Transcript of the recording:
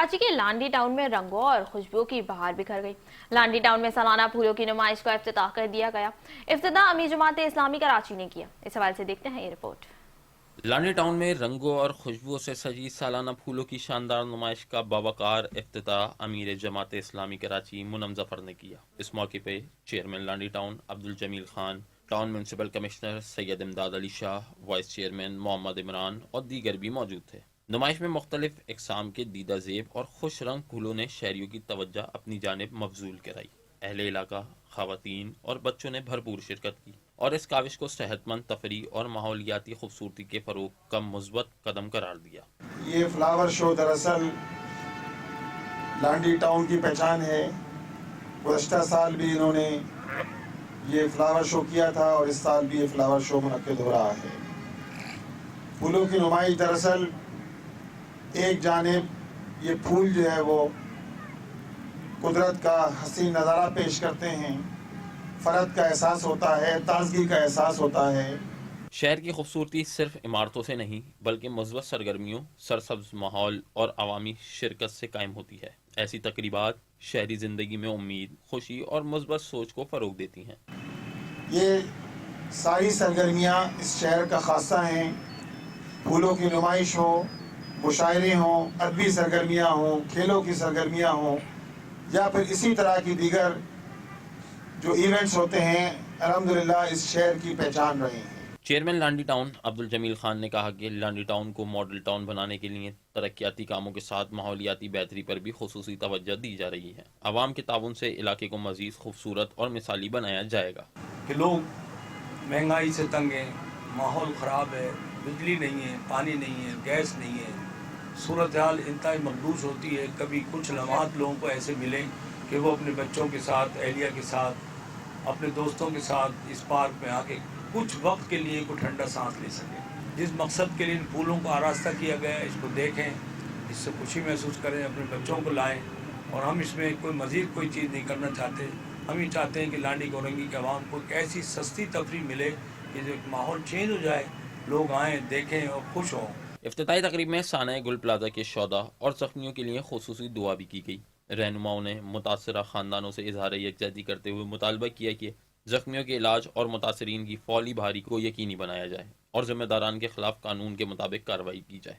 कराची के लांडी टाउन में रंगों और खुशबू की बहार बिखर गई। लांडी टाउन में सालाना फूलों की नुमाइश का इफ्तिताह कर दिया गया। इफ्तिताह अमीर जमात इस्लामी कराची ने किया। इस हवाले से देखते हैं ये रिपोर्ट। लांडी टाउन में रंगों और खुशबुओं से सजी सालाना फूलों की शानदार नुमाइश का बावकार इफ्तिताह अमीर जमात इस्लामी कराची मुनम जफर ने किया। इस मौके पे chairman Landhi town Abdul Jamil Khan, town municipal commissioner Syed Imdad Ali Shah, vice chairman Mohammad Imran और दीगर भी मौजूद थे। नुमाइश में मुख्तलिफ इकसाम के दीदा ज़ेब और खुश रंग फूलों ने शहरियों की तवज्जो अपनी जानिब मबजूल कराई। अहले इलाका, खवातीन और बच्चों ने भरपूर शिरकत की और इस काविश को सेहतमंद तफरी और माहौलियाती खूबसूरती के फरोग का मुस्बत कदम करार दिया। ये फ्लावर शो दरअसल लांडी टाउन की पहचान है। गुज़श्ता साल भी इन्होंने ये फ्लावर शो किया था और इस साल भी ये फ्लावर शो मुनक्किद हो रहा है। फूलों की नुमाइश दरअसल एक जानिब ये फूल जो है वो कुदरत का हसीन नज़ारा पेश करते हैं, फ़रद का एहसास होता है, ताज़गी का एहसास होता है। शहर की खूबसूरती सिर्फ इमारतों से नहीं बल्कि मुस्बत सरगर्मियों, सरसब्ज माहौल और अवामी शिरकत से कायम होती है। ऐसी तकरीबात शहरी ज़िंदगी में उम्मीद, खुशी और मुस्बत सोच को फ़रोग देती हैं। ये सारी सरगर्मियाँ इस शहर का खासा हैं। फूलों की नुमाइश हो, मुशायरे हों, अदबी सरगर्मियाँ हों, खेलों की सरगर्मियाँ हों या फिर इसी तरह की दीगर जो इवेंट्स होते हैं, अल्हम्दुलिल्लाह इस शहर की पहचान रहे हैं। चेयरमैन लांडी टाउन अब्दुल जमील खान ने कहा कि लांडी टाउन को मॉडल टाउन बनाने के लिए तरक्याती कामों के साथ माहौलियाती बेहतरी पर भी खुसूसी तवज्जो दी जा रही है। आवाम के ताउन से इलाके को मजीद खूबसूरत और मिसाली बनाया जाएगा। कि लोग महंगाई से तंग हैं, माहौल ख़राब है, बिजली नहीं है, पानी नहीं है, गैस नहीं है, सूरत हाल इंतहाई मखदूश होती है। कभी कुछ लम्हात लोगों को ऐसे मिले कि वो अपने बच्चों के साथ, अहलिया के साथ, अपने दोस्तों के साथ इस पार्क में आके कुछ वक्त के लिए कोई ठंडा सांस ले सकें। जिस मकसद के लिए इन फूलों को आरास्ता किया गया है, इसको देखें, इससे खुशी महसूस करें, अपने बच्चों को लाएं। और हम इसमें कोई मज़ीद कोई चीज़ नहीं करना चाहते। हम ही चाहते हैं कि लांडी गौरंगी के अवाम को एक ऐसी सस्ती तफरी मिले कि जो माहौल चेंज हो जाए, लोग आएँ, देखें और खुश हों। इफ्तिताई तकरीब में साना गुल प्लाजा के शौदा और जख्मियों के लिए खुसूसी दुआ भी की गई। रहनुमाओं ने मुतासरा खानदानों से इजहार यकजहती करते हुए मुतालबा किया कि जख्मियों के इलाज और मुतासरीन की फौरी बहाली को यकीनी बनाया जाए और जिम्मेदारान के खिलाफ कानून के मुताबिक कार्रवाई की जाए।